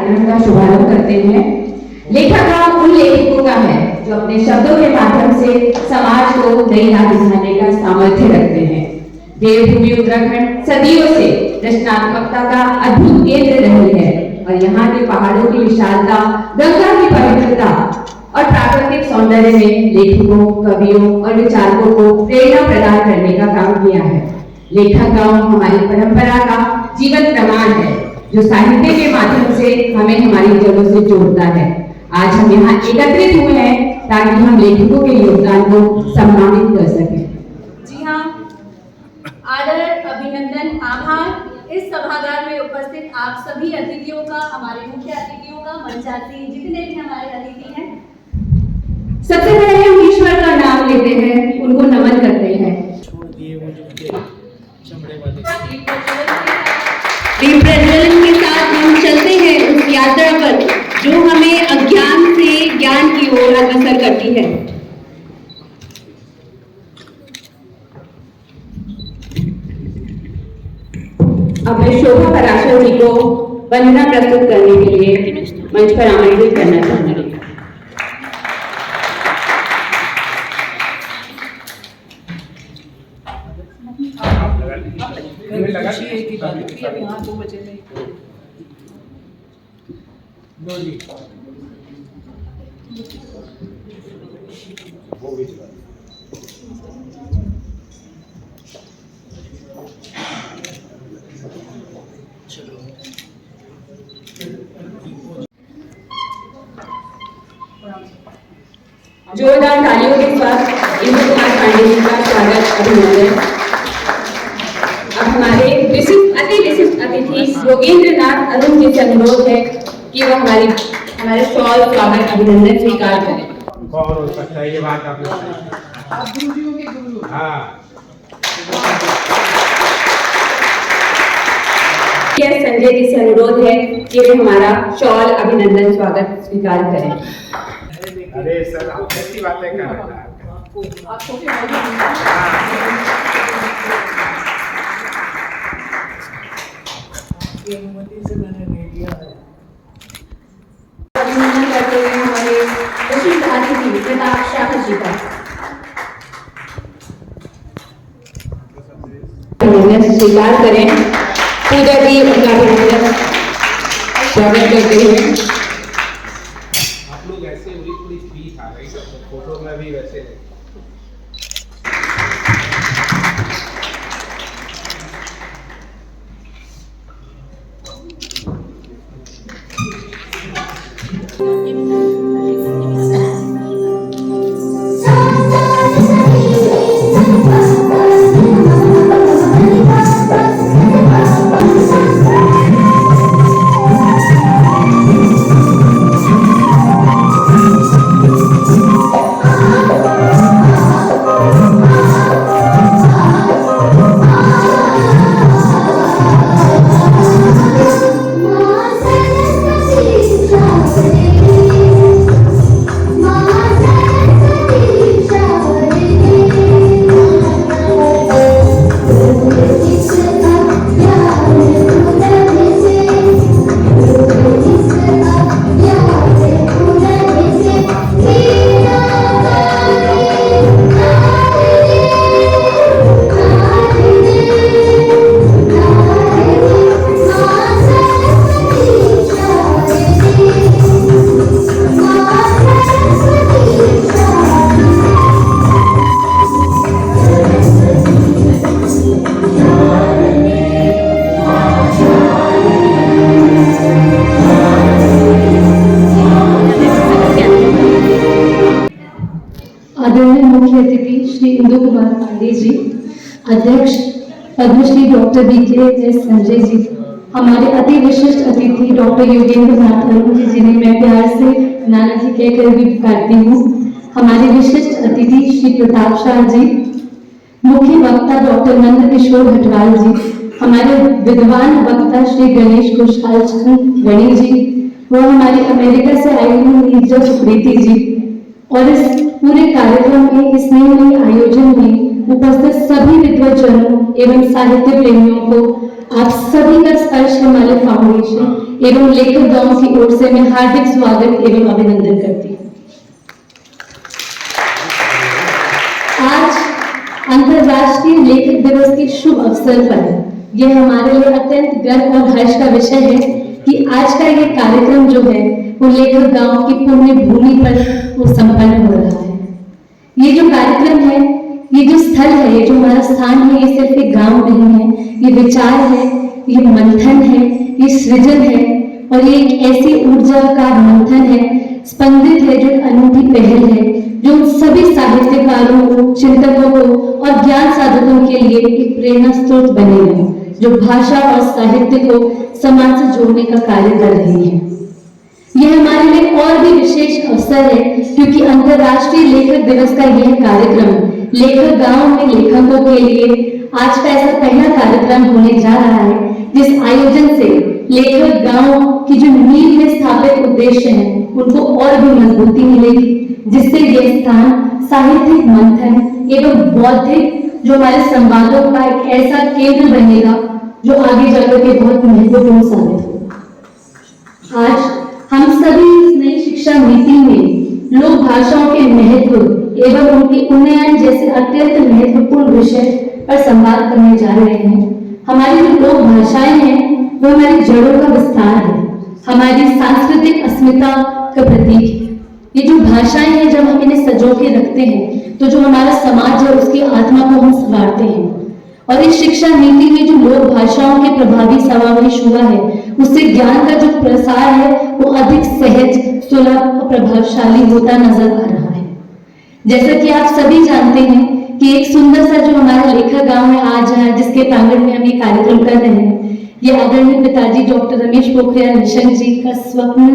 कार्यक्रम का शुभारंभ करते हैं। लेखक गांव उन लेखकों का है जो अपने शब्दों के माध्यम से समाज को नई राह दिखाने का सामर्थ्य रखते हैं। देवभूमि उत्तराखंड सदियों से रचनात्मकता का अद्भुत केंद्र रही है और यहाँ के पहाड़ों की विशालता, गंगा की पवित्रता और प्राकृतिक सौंदर्य ने लेखकों, कवियों और विचारकों को प्रेरणा प्रदान करने का काम किया है। लेखक गांव हमारी परंपरा का जीवन प्रमाण है जो साहित्य के माध्यम से हमें हमारी जड़ों से जोड़ता है। आज हम यहाँ एकत्रित हुए हैं ताकि हम लेखकों के योगदान को सम्मानित कर सकें। जी हाँ, आदर, अभिनंदन, आभार इस सभागार में उपस्थित आप सभी अतिथियों का, हमारे मुख्य अतिथियों का, मंचासी जितने भी हमारे अतिथि हैं। सबसे पहले हम ईश्वर का नाम लेते हैं, उनको नमन करते हैं। दीप प्रज्वलन के साथ हम चलते हैं उस यात्रा पर जो हमें अज्ञान से ज्ञान की ओर अग्रसर करती है। अब मैं शोभा पराशर जी को वंदना प्रस्तुत करने के लिए मंच पर आमंत्रित करना चाहूंगी। जोरदार तालियों के साथ इंदु कुमार पांडे जी का स्वागत, अभिनंदन। अब हमारे विशिष्ट अतिथि योगेंद्र नाथ अरुण जी से अनुरोध है कि वह हमारे शॉल स्वागत अभिनंदन स्वीकार करें। कौन हो सकता है ये बात आप गुरुजियों के गुरु। हाँ, संजय जी से अनुरोध है कि वे हमारा शॉल अभिनंदन स्वागत स्वीकार करें। अरे सर, आप कैसी बातें कर रहे हैं? अभिनंदन करते हुए हमारे विशिष्ट अतिथि प्रताप शाह जी का अभिनंदन स्वीकार करें। पूजा जी उनका अभिनंदन स्वागत करते हुए। आप लोग ऐसे पूरी स्पीच आ रही है, फोटो में भी वैसे मुख्य अतिथि श्री इंदु कुमार पांडे जी, अध्यक्ष पद्मश्री डॉक्टर BKS संजय जी, हमारे अति विशिष्ट अतिथि डॉक्टर योगेंद्र नाथ अरुण जी जिन्हें मैं प्यार से नाना जी कहकर भी पुकारती हूँ, हमारे विशिष्ट अतिथि श्री प्रताप शाह जी, मुख्य वक्ता डॉक्टर नंद किशोर भटवाल जी, हमारे विद्वान वक्ता श्री गणेश खुशहाल चंद गणी जी, वो हमारे अमेरिका से आई हुई नीरजा सुप्रीति जी, और इस पूरे कार्यक्रम में इस नए आयोजन में उपस्थित सभी विद्वजनों एवं साहित्य प्रेमियों को आप सभी का स्पर्श हिमालय फाउंडेशन एवं लेखक गांव की ओर से मैं हार्दिक स्वागत एवं अभिनंदन करती हूँ। आज अंतर्राष्ट्रीय लेखक दिवस के शुभ अवसर पर यह हमारे लिए अत्यंत गर्व और हर्ष का विषय है कि आज का ये कार्यक्रम जो है वो लेखक गांव की पुण्य भूमि पर वो संपन्न हो रहा है। ये जो कार्यक्रम है, ये जो स्थल है, ये जो हमारा स्थान है, ये सिर्फ एक गांव नहीं है, ये विचार है, ये मंथन है, ये सृजन है और ये एक ऐसी ऊर्जा का मंथन है, स्पंदित है, जो एक अनूठी पहल है जो सभी साहित्यकारों को, चिंतकों को और ज्ञान साधकों के लिए एक प्रेरणा स्रोत बनेगा, जो भाषा और साहित्य को समाज से जोड़ने का कार्य कर रही है। यह हमारे लिए और भी विशेष अवसर है क्योंकि अंतर्राष्ट्रीय लेखक दिवस का यह कार्यक्रम लेखक गांव में लेखकों के लिए आज का ऐसा पहला कार्यक्रम होने जा रहा है जिस आयोजन से लेखक गांव की जो नींव में स्थापित उद्देश्य हैं उनको और भी मजबूती मिलेगी, जिससे यह स्थान साहित्यिक मंथन एवं बौद्धिक जो हमारे संवादों का एक ऐसा केंद्र बनेगा जो आगे जाकर के बहुत महत्वपूर्ण साबित होगा। आज हम सभी इस नई शिक्षा नीति में लोक भाषाओं के महत्व एवं उनके उन्नयन जैसे अत्यंत महत्वपूर्ण विषय पर संवाद करने जा रहे हैं। हमारी जो लोक भाषाएं हैं वो हमारी जड़ों का विस्तार है, हमारी सांस्कृतिक अस्मिता का प्रतीक है। ये जो भाषाएं हैं जब हम इन्हें सजो के रखते हैं तो जो हमारा समाज है उसकी आत्मा को हम संवारते हैं। और इस शिक्षा नीति में जो लोक भाषाओं के प्रभावी समावेश हुआ है उससे ज्ञान का जो प्रसार है वो अधिक सहज, सुलभ और प्रभावशाली होता नजर आ रहा है। जैसा कि आप सभी जानते हैं कि एक सुंदर सा जो हमारा लेखक गांव है आज है, जिसके प्रांगण में हम ये कार्यक्रम कर रहे हैं, ये आदरणीय पिताजी डॉक्टर रमेश पोखरियाल निशंक जी का स्वप्न,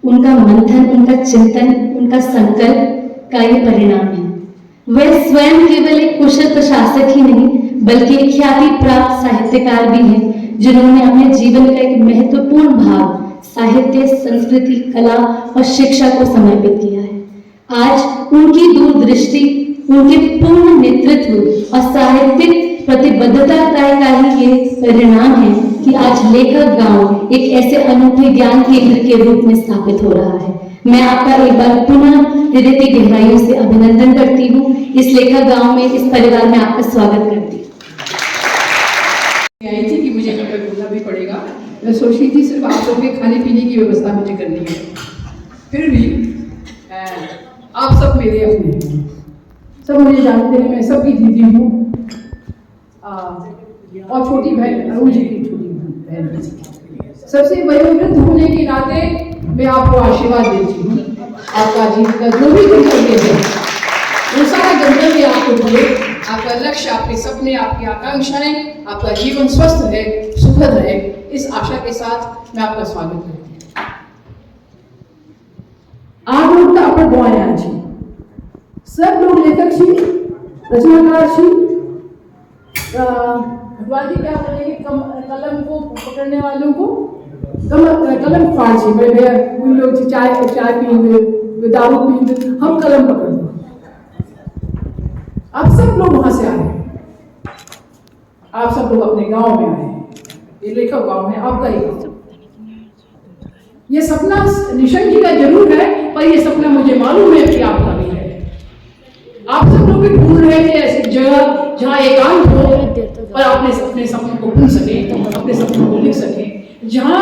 उनका मंथन, उनका चिंतन, उनका संकल्प का ये परिणाम है। वह स्वयं केवल एक कुशल प्रशासक ही नहीं बल्कि एक ख्याति प्राप्त साहित्यकार भी हैं, जिन्होंने अपने जीवन का एक महत्वपूर्ण भाग साहित्य, संस्कृति, कला और शिक्षा को समर्पित किया है। आज उनकी दूरदृष्टि, उनके पूर्ण नेतृत्व और साहित्यिक प्रतिबद्धता का ही ये परिणाम है कि आज लेखक गांव एक ऐसे अनूठे ज्ञान केंद्र के रूप में स्थापित हो रहा है। मैं आपका एक बार पुनः हृदय की गहराइयों से अभिनंदन करती हूँ। इस लेखक गांव में, इस परिवार में आपका स्वागत करती हूँ। आई थी कि मुझे घर पर बोलना भी पड़ेगा। मैं सोच रही थी सिर्फ आप लोगों के खाने पीने की व्यवस्था मुझे करनी है, फिर भी आप सब मेरे अपने हैं, सब मुझे जानते हैं, मैं सबकी दीदी हूँ और छोटी बहन अरुण जी की छोटी बहन। सबसे वयोवृद्ध होने के नाते मैं आपको आशीर्वाद देती हूँ। आपका जीवन का जो भी गंतव्य है वो सारा गंतव्य आपको मिले, आपका लक्ष्य, आपके सपने, आपकी आकांक्षाएं, आपका जीवन स्वस्थ है, सुखद है, इस आशा के साथ मैं आपका स्वागत करती हूँ। आप लोग का अपन गवाया छी, सब लोग लेखक छी, रचनाकार छी। भगवान जी क्या बोलेंगे, कलम को पकड़ने वालों को कलम फाड़ छी। उन लोग चाय पियेंगे, दारू पियेंगे, हम कलम पकड़ दो। आप सब लोग वहां से आए, आप सब लोग अपने गांव में आए, ये लेखक गांव है आपका ही गांव। ये सपना निशंक जी का जरूर है, पर ये सपना मुझे मालूम है कि आपका भी है। आप सब लोग भी ढूंढ रहे थे ऐसी जगह जहाँ एकांत हो और अपने सपनों को भूल सके, अपने सपनों को लिख सके, जहाँ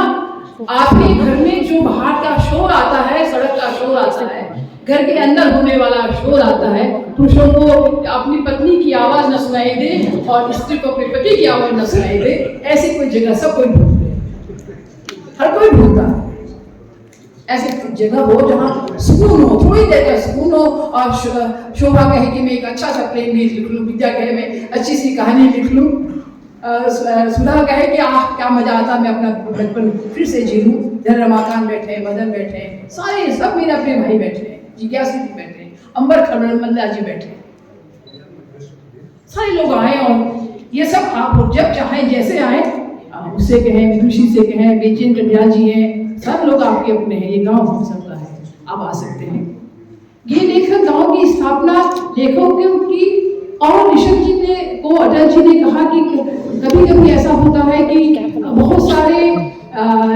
आपके घर में जो बाहर का शोर आता है, सड़क का शोर आता है, घर के अंदर होने वाला शोर आता है, पुरुषों को अपनी पत्नी की आवाज न सुनाई दे और स्त्री को अपने पति की आवाज न सुनाई दे, ऐसी कोई जगह सब कोई ढूंढते, हर कोई ढूंढता है। ऐसी जगह हो जहाँ सुकून हो, थोड़ी देर का सुकून हो और शोभा कहे कि मैं एक अच्छा सा प्रेम गीत लिख लूँ, विद्या कहे मैं अच्छी सी कहानी लिख लूँ, सुधा कहे कि आह क्या मजा आता, मैं अपना बचपन फिर से जी लूँ। इधर रमाकांत बैठे, मदन बैठे, सारे सब मेरे अपने भाई बैठे, जिज्ञासु जी बैठे, अंबर खड़मंदा जी बैठे, सारे लोग आए और ये सब आप जब चाहें जैसे आए, उससे कहें, विदुषी से कहें, बेचैन कन्या जी हैं, सब लोग आपके अपने हैं, ये गांव हम सबका है, आप आ सकते हैं। ये लेखक गांव की स्थापना लेखकों की, और निशंक जी ने को अटल जी ने कहा कि कभी कभी ऐसा होता है कि बहुत सारे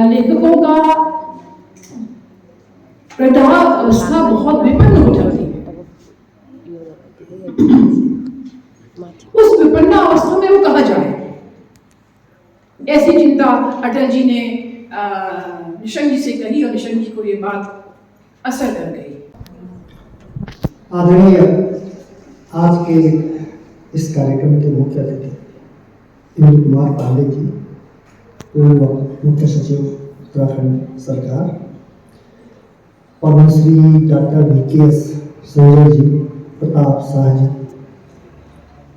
लेखकों का अवस्था बहुत विपन्न हो जाती है। उस विपन्न अवस्था में वो कहाँ जाए, ऐसी चिंता अटल जी ने निशंक जी से कही और निशंक जी को ये बात असर कर गई। आदरणीय आज के इस कार्यक्रम के मुख्य अतिथि इंदु कुमार पांडे जी, पूर्व मुख्य सचिव उत्तराखंड सरकार, Padmashri doctor VKS Sanjay ji, Pratap Shah ji,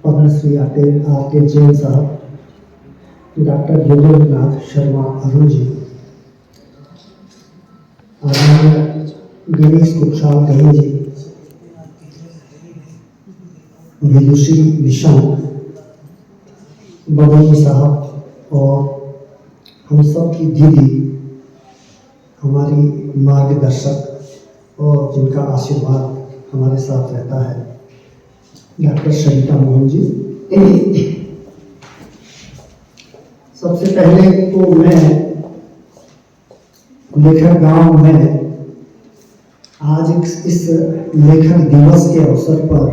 Padmashri RK Jain साहब, डॉक्टर योगेंद्रनाथ शर्मा अरुण जी, आदरणीय गिरीश कुशाल गही जी, विदुषी निशंक, बबली साहब और हम सब की दीदी, हमारी मार्गदर्शक और जिनका आशीर्वाद हमारे साथ रहता है, डॉक्टर सरिता मोहन जी। सबसे पहले तो मैं लेखक गांव में आज इस लेखक दिवस के अवसर पर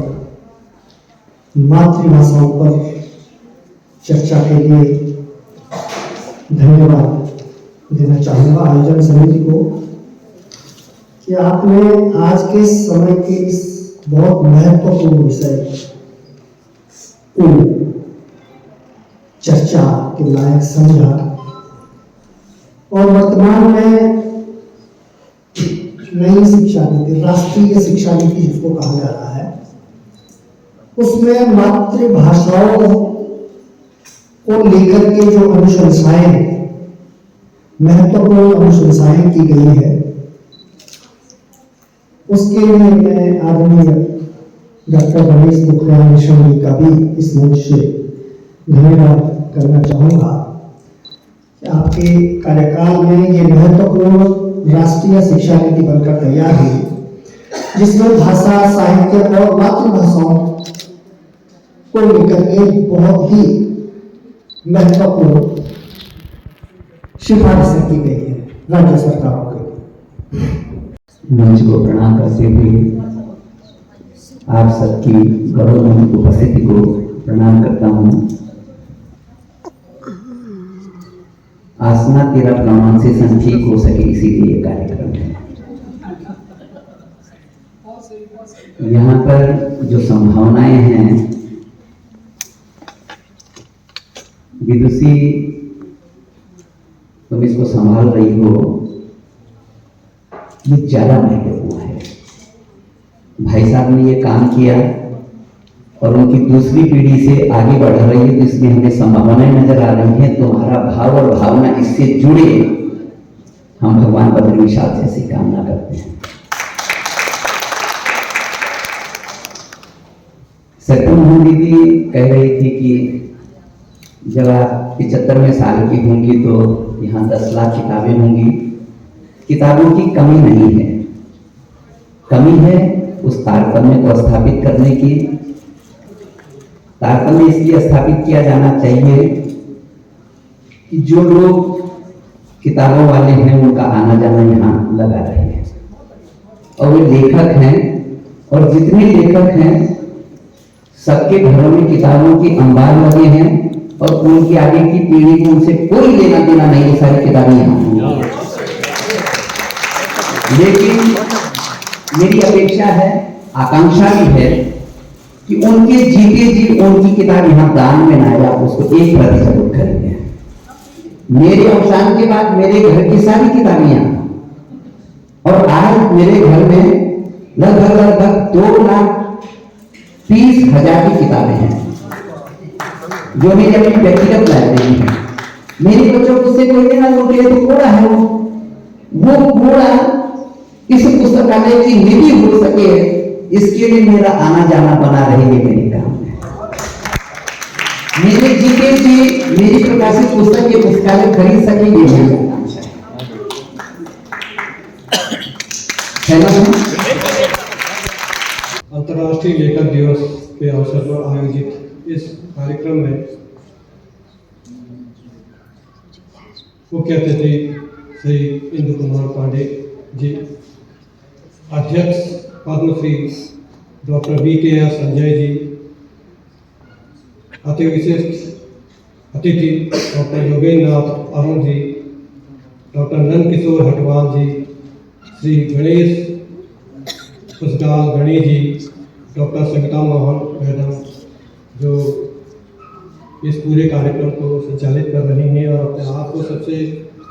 मातृभाषाओं पर चर्चा के लिए धन्यवाद देना चाहूँगा आयोजन समिति को कि आपने आज के समय के इस बहुत महत्वपूर्ण विषय को चर्चा के लायक समझा और वर्तमान में नई शिक्षा नीति, राष्ट्रीय शिक्षा नीति जिसको कहा जा रहा है, उसमें मातृभाषाओं को लेकर के जो अनुशंसाएं, महत्वपूर्ण अनुशंसाएं की गई है, उसके लिए मैं आदरणीय डॉक्टर रमेश पोखरियाल निशंक जी का भी इस मंच से धन्यवाद करना चाहूँगा कि आपके कार्यकाल में ये महत्वपूर्ण राष्ट्रीय शिक्षा नीति बनकर तैयार हुई, जिसमें भाषा, साहित्य और मातृभाषाओं को लेकर के बहुत ही महत्वपूर्ण सिफारिशें की गई है राज्य सरकारों के। मंच को प्रणाम करते हुए आप सबकी गौरवमयी उपस्थिति को प्रणाम करता हूँ। आसना तेरा प्रोनाउंसिएशन ठीक हो सके इसीलिए कार्यक्रम है। यहाँ पर जो संभावनाएं हैं, विदुषी तुम इसको संभाल रही हो, ये ज्यादा महत्वपूर्ण है। भाई साहब ने ये काम किया और उनकी दूसरी पीढ़ी से आगे बढ़ रही है, तो इसमें हमें संभावनाएं नजर आ रही हैं। तुम्हारा भाव और भावना इससे जुड़े, हम भगवान बद्री विशाल से ऐसी कामना करते हैं। सत्यमोहन दीदी कह रही थी कि जब आप 75वें साल की होंगी तो यहाँ 10 लाख किताबें होंगी। किताबों की कमी नहीं है, कमी है उस तारतम्य को स्थापित करने की। तारतम्य इसलिए स्थापित किया जाना चाहिए कि जो लोग किताबों वाले हैं उनका आना जाना यहाँ लगा रहे हैं, और वे लेखक हैं, और जितने लेखक हैं सबके घरों में किताबों की अंबार लगे हैं, और उनकी आगे की पीढ़ी को उनसे कोई लेना देना नहीं, ये सारी किताबें यहाँ। लेकिन मेरी अपेक्षा है, आकांक्षा भी है कि उनके जीते जी उनकी किताब यहाँ दान में ना आए, आप उसको 1% जरूर खरीदें। मेरे अवसान के बाद मेरे घर की सारी किताबें यहाँ, और आज मेरे घर में लगभग 2,30,000 की किताबें हैं जो मेरी अपनी व्यक्तिगत लाइब्रेरी है। मेरे बच्चों को उससे कोई लेना देना तो कोड़ा है, वो कोड़ा किसी पुस्तकालय की निधि हो सके, इसके लिए मेरा आना जाना बना रहेगी। मेरे काम है, मेरे जीते जी मेरी प्रकाशित पुस्तक के पुस्तकालय खरीद सकेंगे, मेरा काम है। अंतर्राष्ट्रीय लेखक दिवस के अवसर पर आयोजित इस कार्यक्रम में मुख्य अतिथि श्री इंदु कुमार पांडे जी, अध्यक्ष पद्मश्री डॉक्टर VKS संजय जी, अति विशिष्ट अतिथि डॉक्टर योगेंद्र नाथ अरुण जी, डॉक्टर नंदकिशोर हटवाल जी, श्री गणेश पुष्गाल गणी जी, डॉक्टर संगीता मोहन मैडम जो इस पूरे कार्यक्रम को संचालित कर रही हैं और अपने आप को सबसे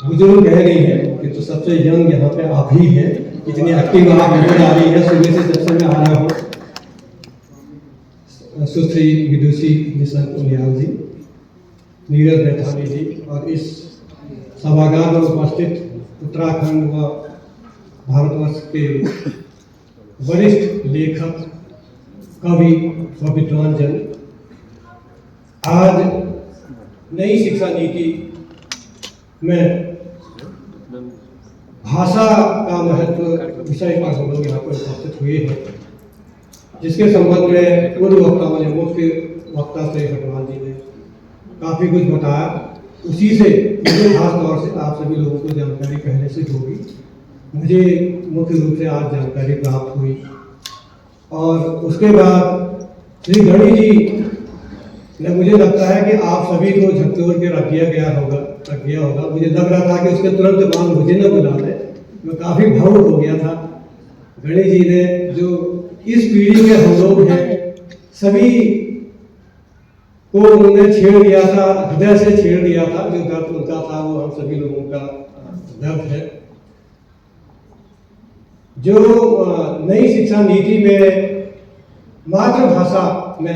बुजुर्ग कह रही हैं कि तो सबसे यंग यहाँ पे आप ही हैं, इतनी एक्टिव आप नजर आ रही है सुबह से जब से मैं आ रहा हूँ। सुश्री विदुषी निशंक उनियाल जी, नीरज मैथानी जी और इस सभागार में उपस्थित उत्तराखंड व भारतवर्ष के वरिष्ठ लेखक, कवि व विद्वान जन, आज नई शिक्षा नीति में भाषा का महत्व विषय पर हम लोग यहाँ पर उपस्थित हुए हैं, जिसके संबंध में पूर्व वक्ताओं ने, मुख्य वक्ता से हटवाल जी ने काफ़ी कुछ बताया। उसी से मुझे खास तौर से आप सभी लोगों को जानकारी पहले से होगी, मुझे मुख्य रूप से आज जानकारी प्राप्त हुई। और उसके बाद श्री गणी जी ने, मुझे लगता है कि आप सभी को झकझोर के रख दिया होगा। मुझे लग रहा था कि उसके तुरंत बाद मुझे न बुला ले, मैं काफ़ी भावुक हो गया था। गणी जी ने जो इस पीढ़ी के हम लोग हैं सभी को उन्होंने छेड़ दिया था, हृदय से छेड़ दिया था। जो दर्द उनका था वो हम सभी लोगों का दर्द है। जो नई शिक्षा नीति में मातृभाषा में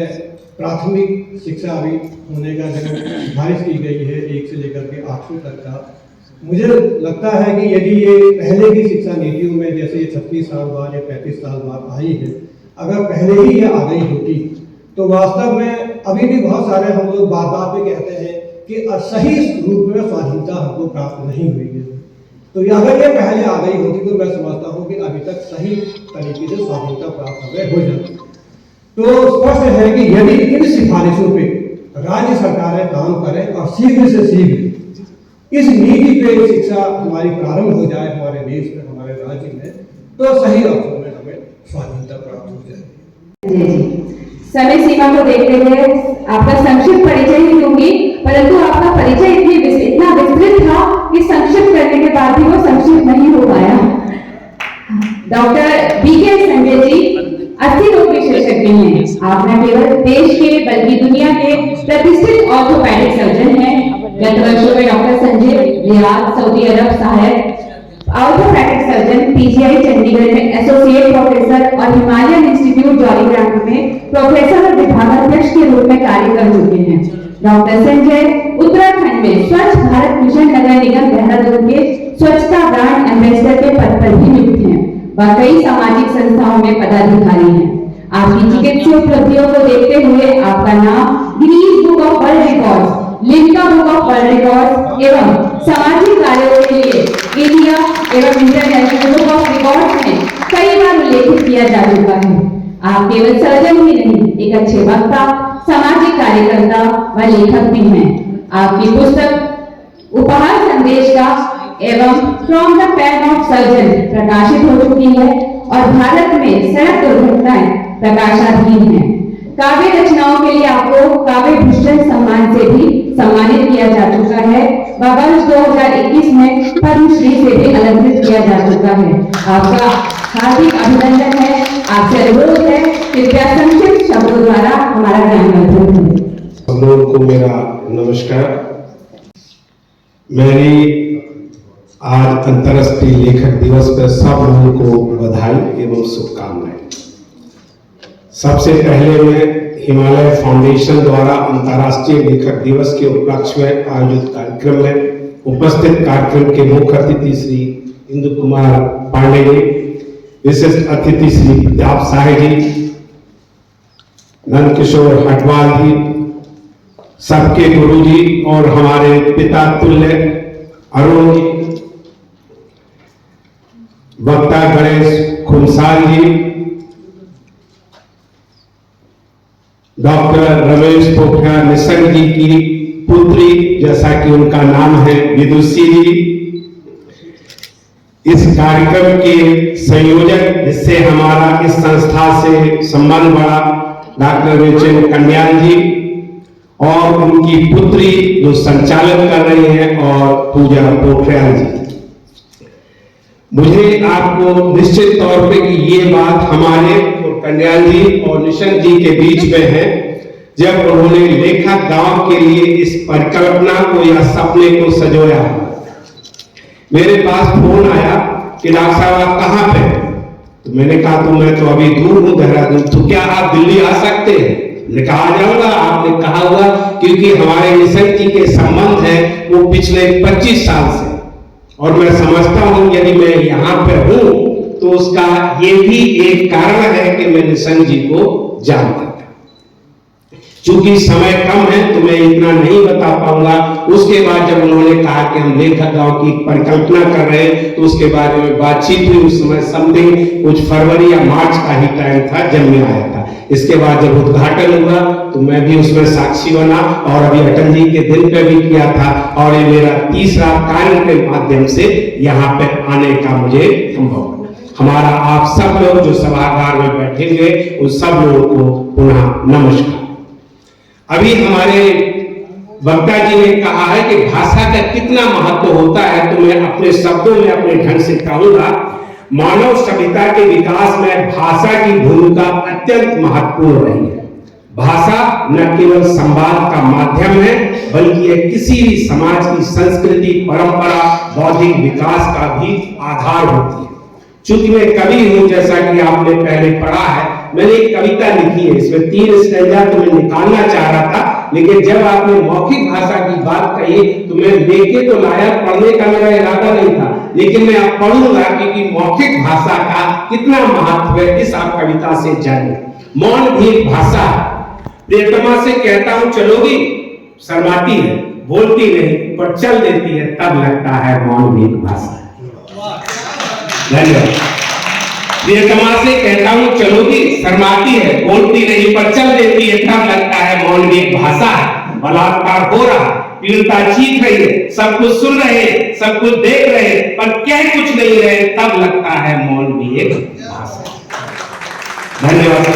प्राथमिक शिक्षा अभी होने का जो सिफारिश की गई है 1 से लेकर के 8वीं तक का, मुझे लगता है कि यदि ये पहले की शिक्षा नीतियों में जैसे ये 36 साल बाद या 35 साल बाद आई है, अगर पहले ही ये आ गई होती तो वास्तव में अभी भी बहुत सारे हम लोग बात बात में कहते हैं कि सही रूप में स्वाधीनता हमको प्राप्त नहीं हुई है। तो अगर ये पहले आ गई होती तो मैं समझता हूँ कि अभी तक सही तरीके से स्वाधीनता प्राप्त हमें हो जाती। तो स्पष्ट है कि यदि इन सिफारिशों पे राज्य सरकारें काम करें और शीघ्र से शीघ्र इस नीति पे शिक्षा हमारी प्रारंभ हो जाए हमारे देश में, हमारे राज्य में, तो सही अर्थों में हमें स्वाधीनता प्राप्त हो जाएगी। समय सीमा को देखते हुए आपका संक्षिप्त परिचय ही दूंगी, परंतु आपका परिचय इतना विस्तृत था कि संक्षिप्त करने के बाद भी वो संक्षिप्त नहीं हो पाया। डॉक्टर VKS संजय जी अस्थि रोग विशेषज्ञ हैं। आप न केवल देश के बल्कि दुनिया के प्रतिष्ठित ऑर्थोपेडिक सर्जन हैं। गत वर्षों में डॉक्टर संजय रियाद, सऊदी अरब सहायक ऑर्थोपेडिक सर्जन, PGI चंडीगढ़ में एसोसिएट प्रोफेसर और हिमालयन इंस्टीट्यूट जॉलीग्रांट में प्रोफेसर और विभागाध्यक्ष के रूप में कार्य कर चुके हैं। डॉक्टर संजय उत्तराखंड में स्वच्छ भारत मिशन नगर निगम देहरादून के स्वच्छता ब्रांड एम्बेसडर के पद पर भी नियुक्त हैं। वह कई सामाजिक संस्थाओं में पदाधिकारी हैं। आपकी चिकित्सीय उपलब्धियों को देखते हुए आपका नाम Guinness book of world records, Limca book of world records एवं सामाजिक कार्यों के लिए इंडिया एवं इंटरनेशनल बुक ऑफ रिकॉर्ड्स में कई बार उल्लेखित किया जा चुका है। आप केवल सर्जन ही नहीं, एक अच्छे वक्ता, सामाजिक कार्यकर्ता व लेखक भी हैं। आपकी पुस्तक उपहार संदेश का एवं from the pain of surgeon प्रकाशित हो चुकी है और भारत में सड़क दुर्घटनाएं प्रकाशाधीन है। काव्य रचनाओं के लिए आपको काव्य भूषण सम्मान से भी सम्मानित किया जा चुका है। वर्ष 2021 में पद्मश्री से भी अलंकृत किया जा चुका है। आपका हार्दिक अभिनंदन है। आपसे अनुरोध है कृपया संक्षिप्त शब्दों द्वारा हमारा ज्ञानवर्धन करें। सब लोगों को मेरा नमस्कार। मेरी आज अंतर्राष्ट्रीय लेखक दिवस पर सब लोगों को बधाई एवं शुभकामनाएं। सबसे पहले मैं हिमालय फाउंडेशन द्वारा अंतर्राष्ट्रीय लेखक दिवस के उपलक्ष्य में आयोजित कार्यक्रम में उपस्थित कार्यक्रम के मुख्य अतिथि श्री इंदु कुमार पांडे जी, विशिष्ट अतिथि श्री प्रताप साहे जी, नंदकिशोर हटवाल जी, सबके गुरु जी और हमारे पिता तुल्य अरुण जी, वक्ता गणेश खुमसाल जी, डॉक्टर रमेश पोखरियाल निशंक जी की पुत्री, जैसा कि उनका नाम है, विदुषी जी, इस कार्यक्रम के संयोजक, जिससे हमारा इस संस्था से संबंध बढ़ा, डॉक्टर रेचल कन्याल जी, और उनकी पुत्री जो संचालन कर रही हैं, और पूजा पोखरियाल जी। मुझे आपको निश्चित तौर पे कि ये बात हमारे कन्याल जी और निशंक जी के बीच में है, जब उन्होंने लेखक गांव के लिए इस परिकल्पना को या सपने को सजोया। मेरे पास फोन आया कि डॉक्टर साहब आप कहाँ पे? तो मैंने कहा तो मैं तो अभी दूर हूँ देहरादून, तो क्या आप दिल्ली आ सकते हैं? लिखा आ जाऊंगा। आपने कहा हुआ क्योंकि हमारे निशंक जी के संबंध है वो पिछले 25 साल से, और मैं समझता हूं यदि मैं यहाँ पे हूं तो उसका ये भी एक कारण है कि मैं निशंक जी को जानता था। चूंकि समय कम है तो मैं इतना नहीं बता पाऊंगा। उसके बाद जब उन्होंने कहा कि हम लेखक गांव की परिकल्पना कर रहे हैं, तो उसके बारे में बातचीत हुई। उस समय समथिंग कुछ फरवरी या मार्च का ही टाइम था जब मैं आया था। इसके बाद जब उद्घाटन हुआ तो मैं भी उसमें साक्षी बना, और अभी अटल जी के दिन पे भी किया था, और ये मेरा तीसरा कार्य के माध्यम से यहाँ पे आने का मुझे संभव। हमारा आप सब लोग जो सभागार में बैठे हुए उन सब लोगों को पुनः नमस्कार। अभी हमारे वक्ता जी ने कहा है कि भाषा का कितना महत्व होता है, तो मैं अपने शब्दों में अपने ढंग से कहूंगा, मानव सभ्यता के विकास में भाषा की भूमिका अत्यंत महत्वपूर्ण रही है। भाषा न केवल संवाद का माध्यम है, बल्कि यह किसी भी समाज की संस्कृति, परंपरा, बौद्धिक विकास का भी आधार होती है। चूंकि मैं कवि हूं, जैसा कि आपने पहले पढ़ा है, मैंने एक कविता लिखी है, इसमें 3 स्टैंजा तो मैं निकालना चाह रहा था, लेकिन जब आपने मौखिक भाषा की बात कही तो मैं लेके तो लाया, पढ़ने का मेरा इरादा नहीं था, लेकिन मैं अब पढ़ूंगा क्योंकि मौखिक भाषा का कितना महत्व है इस आप कविता से जानिए। मौन भी एक भाषा है। प्रियतमा से कहता हूं चलोगी, शर्माती है, बोलती नहीं, पर चल देती है, तब लगता है मौन भी एक भाषा है। धन्यवाद। प्रियतमा से कहता हूं चलोगी, शर्माती है, बोलती नहीं, पर चल देती है, तब लगता है मौन भी एक भाषा है। बलात्कार हो रहा, पीड़िता चीख रही है, सब कुछ सुन रहे, सब कुछ देख रहे, पर कह कुछ नहीं रहे, तब लगता है मौन भी एक भाषा है। धन्यवाद।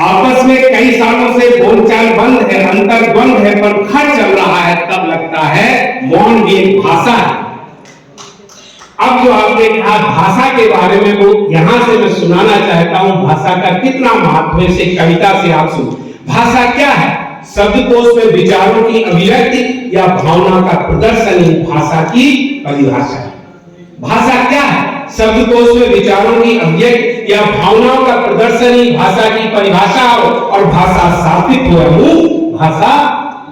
आपस में कई सालों से बोलचाल बंद है, अंतर द्वंद है, पर घर चल रहा है, तब लगता है मौन भी एक भाषा है। अब जो आपने कहा भाषा के बारे में, वो यहां से मैं सुनाना चाहता हूं, भाषा का कितना महत्व है, इसे कविता से आप सुन। भाषा क्या है? शब्दकोश में विचारों की अभिव्यक्ति या भावना का प्रदर्शन ही भाषा की परिभाषा है। भाषा क्या है? शब्दकोश में विचारों की अभिव्यक्ति या भावनाओं का प्रदर्शन ही भाषा की परिभाषा हो, और भाषा सात्विक हो, भाषा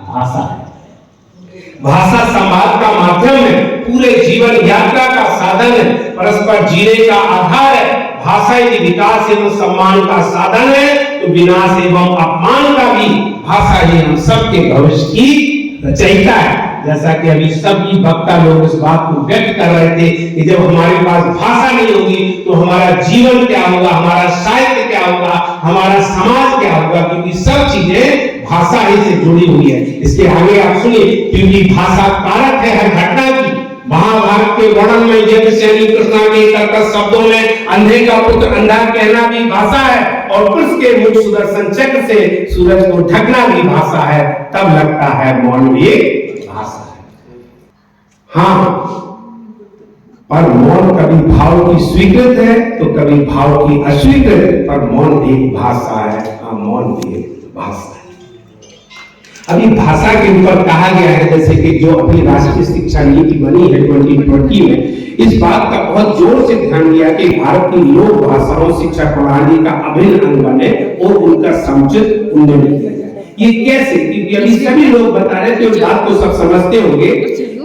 भाषा है। भाषा संवाद का माध्यम है, पूरे जीवन यात्रा का साधन है, परस्पर जीने का आधार है। भाषा यदि विकास एवं सम्मान का साधन है, तो विनाश एवं अपमान का भी भाषा ही हम सबके भविष्य की रचयिता है। जैसा कि अभी सभी वक्ता लोग इस बात को व्यक्त कर रहे थे कि जब हमारे पास भाषा नहीं होगी तो हमारा जीवन क्या होगा, हमारा साहित्य क्या होगा, हमारा समाज क्या होगा, क्योंकि सब चीजें भाषा ही से जुड़ी हुई है। इसके आगे आप सुनिए, क्योंकि भाषा कारक है हर घटना की। महाभारत के वर्णन में यज्ञसेनी कृष्णा के कर्कश शब्दों में अंधे का पुत्र अंधा कहना भी भाषा है, और कृष्ण के मुख सुदर्शन चक्र से सूरज को ढकना भी भाषा है, तब लगता है मौन भी भाषा है। हाँ, पर मौन कभी भाव की स्वीकृत है तो कभी भाव की अस्वीकृत, पर मौन भी एक भाषा है। हाँ, मौन भी एक भाषा है। अभी भाषा के ऊपर कहा गया है, जैसे कि जो अभी राष्ट्रीय शिक्षा नीति बनी है 2020 में, इस बात का बहुत जोर से ध्यान दिया कि भारत की लोक भाषाओं शिक्षा प्रणाली का अभिन्न अंग बने और उनका समुचित उन्नयन किया जाए। ये कैसे? क्योंकि अभी सभी लोग बता रहे थे, बात को सब समझते होंगे।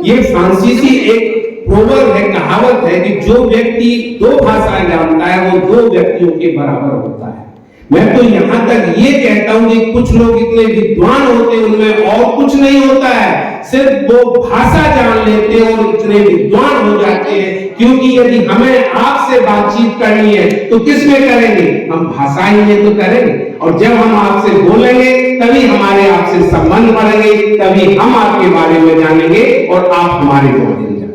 ये फ्रांसीसी एक प्रोवर्ब है, कहावत है कि जो व्यक्ति 2 भाषाएं जानता है वो 2 व्यक्तियों के बराबर होता है। मैं तो यहां तक ये कहता हूं कि कुछ लोग इतने विद्वान होते हैं, उनमें और कुछ नहीं होता है, सिर्फ वो भाषा जान लेते हैं और इतने विद्वान हो जाते हैं क्योंकि यदि हमें आपसे बातचीत करनी है तो किस में करेंगे? हम भाषा ही में तो करेंगे, और जब हम आपसे बोलेंगे तभी हमारे आपसे संबंध बढ़ेंगे, तभी हम आपके बारे में जानेंगे और आप हमारे बारे में जानेंगे।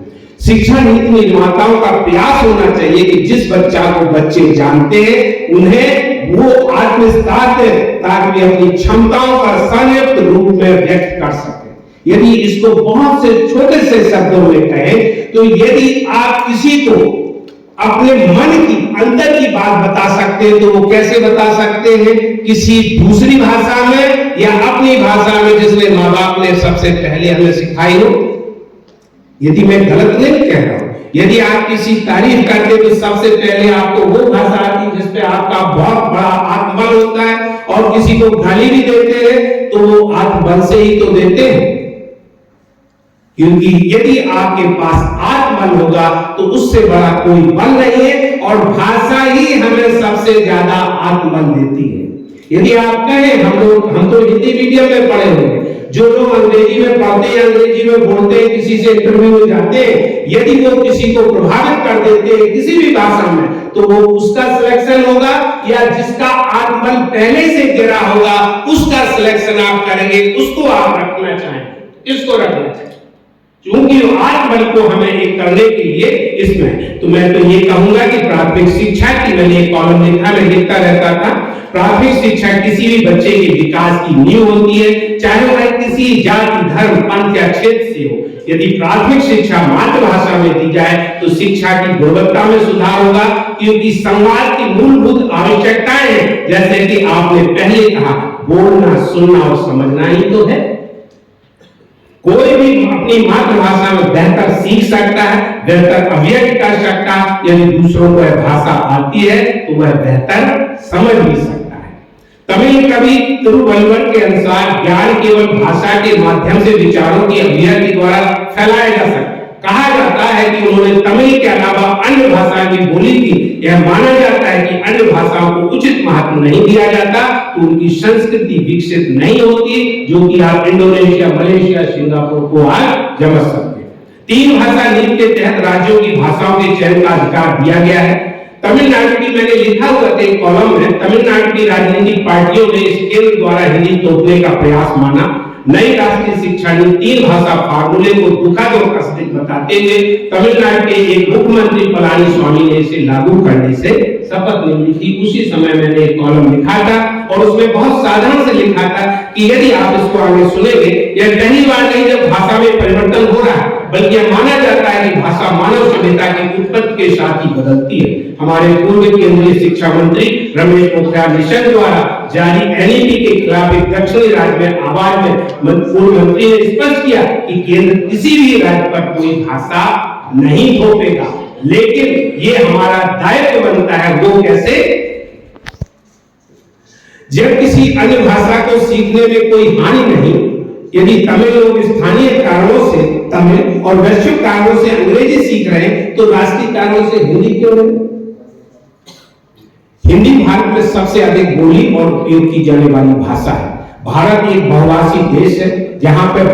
शिक्षा नीति निर्माताओं का प्रयास होना चाहिए कि जिस बच्चा को बच्चे जानते हैं उन्हें वो आत्मविश्वास दे ताकि वे अपनी क्षमताओं का संयुक्त रूप में व्यक्त कर सके। यदि इसको बहुत से छोटे से शब्दों में कहें तो यदि आप किसी को अपने मन की अंदर की बात बता सकते हैं तो वो कैसे बता सकते हैं? किसी दूसरी भाषा में या अपनी भाषा में जिसने माँ बाप ने सबसे पहले हमें सिखाई हो। यदि मैं गलत नहीं कह रहा हूं, यदि आप किसी तारीफ करते तो सबसे पहले आपको वो भाषा आती जिसपे आपका बहुत बड़ा आत्मबल होता है, और किसी को गाली भी देते हैं तो वो आत्मबल से ही तो देते हैं, क्योंकि यदि आपके पास आत्मबल होगा तो उससे बड़ा कोई बल नहीं है, और भाषा ही हमें सबसे ज्यादा आत्मबल देती है। यदि आप कहें हम तो हिंदी मीडियम में पढ़े हुए, जो लोग अंग्रेजी में पढ़ते हैं, अंग्रेजी में बोलते हैं, किसी से इंटरव्यू में जाते हैं, यदि वो किसी को प्रभावित कर देते हैं किसी भी भाषा में, तो वो उसका सिलेक्शन होगा, या जिसका आत्मबल पहले से गिरा होगा उसका सिलेक्शन आप करेंगे, उसको आप रखना चाहेंगे, इसको रखना चाहिए, क्योंकि आत्मबल को हमें एक करने के लिए इसमें। तो मैं तो ये कहूंगा कि प्राथमिक शिक्षा की, मैंने एक कॉलम लिखा, मैं लिखता रहता था, प्राथमिक शिक्षा किसी भी बच्चे के विकास की नींव होती है, चाहे वह किसी जाति, धर्म, पंथ या क्षेत्र से हो। यदि प्राथमिक शिक्षा मातृभाषा में दी जाए तो शिक्षा की गुणवत्ता में सुधार होगा, क्योंकि संवाद की मूलभूत आवश्यकताएं हैं, जैसे कि आपने पहले कहा, बोलना, सुनना और समझना ही तो है। कोई भी अपनी मातृभाषा में बेहतर सीख सकता है, बेहतर अभिव्यक्त कर सकता है। यदि दूसरों को यह भाषा आती है तो वह बेहतर समझ भी सकता है। तमिल कवि तिरुवल्लुवर के अनुसार ज्ञान केवल भाषा के माध्यम से विचारों की अभिव्यक्ति द्वारा फैलाया जा सकता है। कहा जाता है कि उन्होंने तमिल के अलावा अन्य भाषा की बोली थी। यह माना जाता है कि अन्य भाषाओं को उचित महत्व नहीं दिया जाता तो उनकी संस्कृति विकसित नहीं होती, जो कि आप इंडोनेशिया, मलेशिया, सिंगापुर को आज समझ सकते हैं। 3 भाषा नीति के तहत राज्यों की भाषाओं के चयन का अधिकार दिया गया है। तमिलनाडु की, मैंने लिखा हुआ था एक कॉलम में, तमिलनाडु की राजनीतिक पार्टियों ने इस केंद्र द्वारा हिंदी तोड़ने का प्रयास माना। नई राष्ट्रीय शिक्षा नीति 3 भाषा फार्मूले को दुखद और कष्टिक बताते हुए तमिलनाडु के एक मुख्यमंत्री पलानीस्वामी ने इसे लागू करने से शपथ ले ली थी। उसी समय मैंने एक कॉलम लिखा था और उसमें बहुत साधारण से लिखा था कि यदि आप इसको आगे सुनेंगे, यह पहली बार नहीं जब भाषा में परिवर्तन हो रहा है, बल्कि यह माना जाता है कि भाषा मानव सभ्यता की उत्पत्ति के साथ ही बदलती है। हमारे पूर्व केंद्रीय शिक्षा मंत्री रमेश पोखरियाल निशंक द्वारा जारी एनईपी के खिलाफ एक दक्षिणी राज्य में आवाज में पूर्व मंत्री ने स्पष्ट किया कि केंद्र किसी भी राज्य पर कोई भाषा नहीं थोपेगा, लेकिन ये हमारा दायित्व बनता है। वो कैसे? जब किसी अन्य भाषा को सीखने में कोई हानि नहीं, यदि तमिल लोग स्थानीय कारणों से तमिल और वैश्विक कारणों से अंग्रेजी सीख रहे हैं तो राष्ट्रीय कारणों से हिंदी क्यों नहीं? हिंदी भारत में सबसे अधिक बोली और उपयोग की जाने वाली भाषा है। भारत एक बहुभाषी देश है जहां पर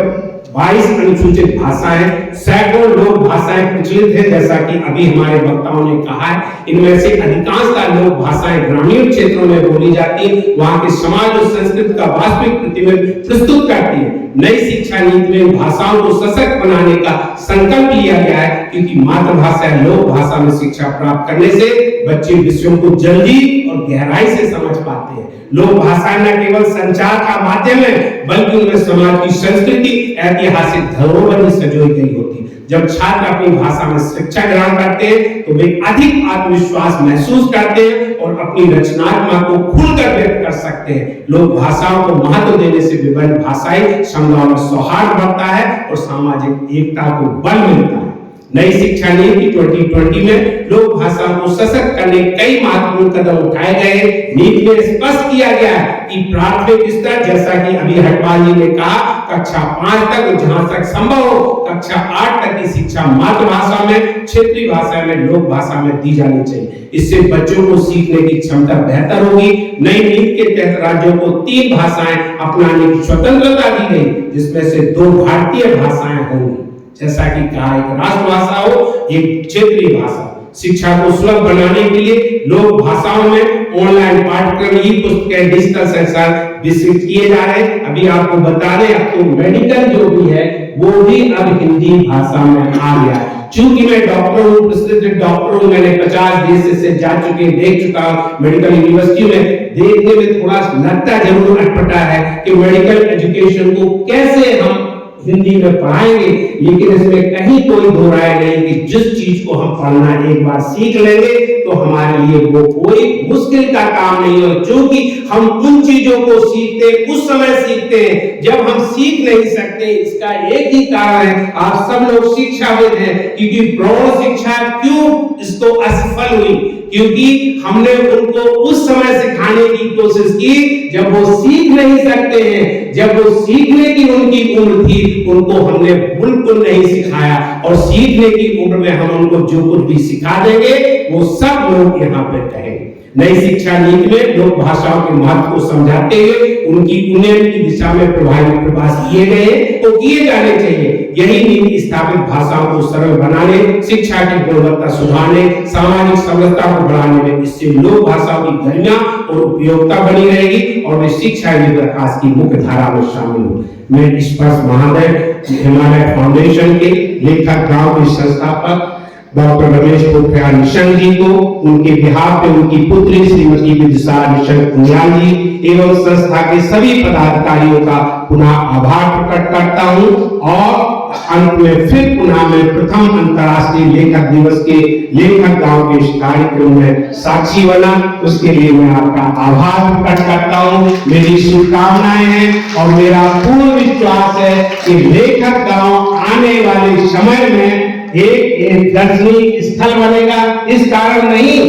22 अनुसूचित भाषाएं, सैकड़ों लोक भाषाएं प्रचलित है, जैसा कि अभी हमारे वक्ताओं ने कहा है। इनमें से अधिकांशतः लोक भाषाएं ग्रामीण क्षेत्रों में बोली जाती है, वहां के समाज और संस्कृति का वास्तविक प्रतिबिंब प्रस्तुत करती है। नई शिक्षा नीति में भाषाओं को सशक्त बनाने का संकल्प लिया गया है, क्योंकि मातृभाषा या लोक भाषा में शिक्षा प्राप्त करने से बच्चे विषयों को जल्दी और गहराई से समझ पाते हैं। लोक भाषा न केवल संचार का माध्यम है, बल्कि उनमें समाज की संस्कृति, ऐतिहासिक धरोहर भी संजोई गई होती है। जब छात्र अपनी भाषा में शिक्षा ग्रहण करते हैं तो वे अधिक आत्मविश्वास महसूस करते हैं और अपनी रचनात्मकता को खुलकर व्यक्त कर सकते हैं। लोक भाषाओं को महत्व देने से विभिन्न भाषाई समुदायों में सौहार्द बढ़ता है और सामाजिक एकता को बल मिलता है। नई शिक्षा नीति 2020 में लोक भाषाओं को सशक्त करने कई महत्वपूर्ण कदम उठाए गए। नीति में स्पष्ट किया गया है कि प्राथमिक स्तर, जैसा कि अभी हटवाल जी ने कहा, कक्षा 5 तक और जहां तक संभव हो कक्षा 8 तक की शिक्षा मातृभाषा में, क्षेत्रीय भाषा में, लोक भाषा में दी जानी चाहिए। इससे बच्चों को सीखने की क्षमता बेहतर होगी। नई नीति के तहत राज्यों को 3 भाषाएं अपनाने की स्वतंत्रता दी गई, जिसमें से 2 भारतीय भाषाएं होंगी। जैसा कि कहा, एक राष्ट्रभाषा हो, एक क्षेत्रीय भाषा। शिक्षा को सुलभ बनाने के लिए लोक भाषाओं में ऑनलाइन पाठ्यक्रम, ई पुस्तकें, डिजिटल संसाधन विकसित किए जा रहे हैं। अभी आपको बता दें, अब तो मेडिकल जो भी है वो भी अब हिंदी भाषा में आ गया है। चूंकि मैं डॉक्टर हूँ, प्रसिद्ध डॉक्टर हूँ, मैंने 50 देश से जा चुके, देख चुका हूँ मेडिकल यूनिवर्सिटी में। देखने में थोड़ा लगता जरूर अटपटा है कि मेडिकल एजुकेशन को कैसे हम हिंदी में पढ़ाएंगे, लेकिन इसमें कहीं कोई दो राय नहीं कि जिस चीज को हम पढ़ना एक बार सीख लेंगे तो हमारे लिए वो कोई मुश्किल का काम नहीं हो। क्योंकि हम उन चीजों को सीखते उस समय सीखते हैं जब हम सीख नहीं सकते। इसका एक ही कारण है, आप सब लोग शिक्षाविद हैं, क्योंकि प्रौढ़ शिक्षा क्यों इसको असफल हुई, क्योंकि हमने उनको उस समय सिखाने की कोशिश की जब वो सीख नहीं सकते हैं, जब वो सीखने की उनकी उम्र थी, उनको हमने बिल्कुल नहीं सिखाया। और सीखने की उम्र में हम उनको जो कुछ भी सिखा देंगे वो सब लोग यहाँ पे कहेंगे। नई शिक्षा नीति में लोक भाषाओं के महत्व को समझाते हुए उनकी उन्नयन की दिशा में प्रयास किए गए तो किए जाने चाहिए। यही नीति स्थापित भाषाओं को सरल बनाने, शिक्षा की गुणवत्ता सुधारने, सामाजिक समरसता को बढ़ाने में, इससे लोक भाषाओं की गरिमा और उपयोगिता बनी रहेगी और वे शिक्षा विकास की मुख्य धारा में शामिल हो। मैं स्पर्श महादय हिमालय फाउंडेशन के लेखक गांव के संस्थापक डॉक्टर रमेश पोखरियाल निशंक जी को, उनके बिहाफ पे उनकी पुत्री श्रीमती विदिशा निशंक पुनियाल जी एवं संस्था के सभी पदाधिकारियों का पुनः आभार प्रकट करता हूं। और अंत में फिर पुनः मैं प्रथम अंतर्राष्ट्रीय लेखक दिवस के लेखक गांव के इस कार्यक्रम में साक्षी बना, उसके लिए मैं आपका आभार प्रकट करता हूं। मेरी शुभकामनाएं हैं और मेरा पूर्ण विश्वास है कि लेखक गांव आने वाले समय में एक दर्शनीय स्थल बनेगा। इस कारण नहीं,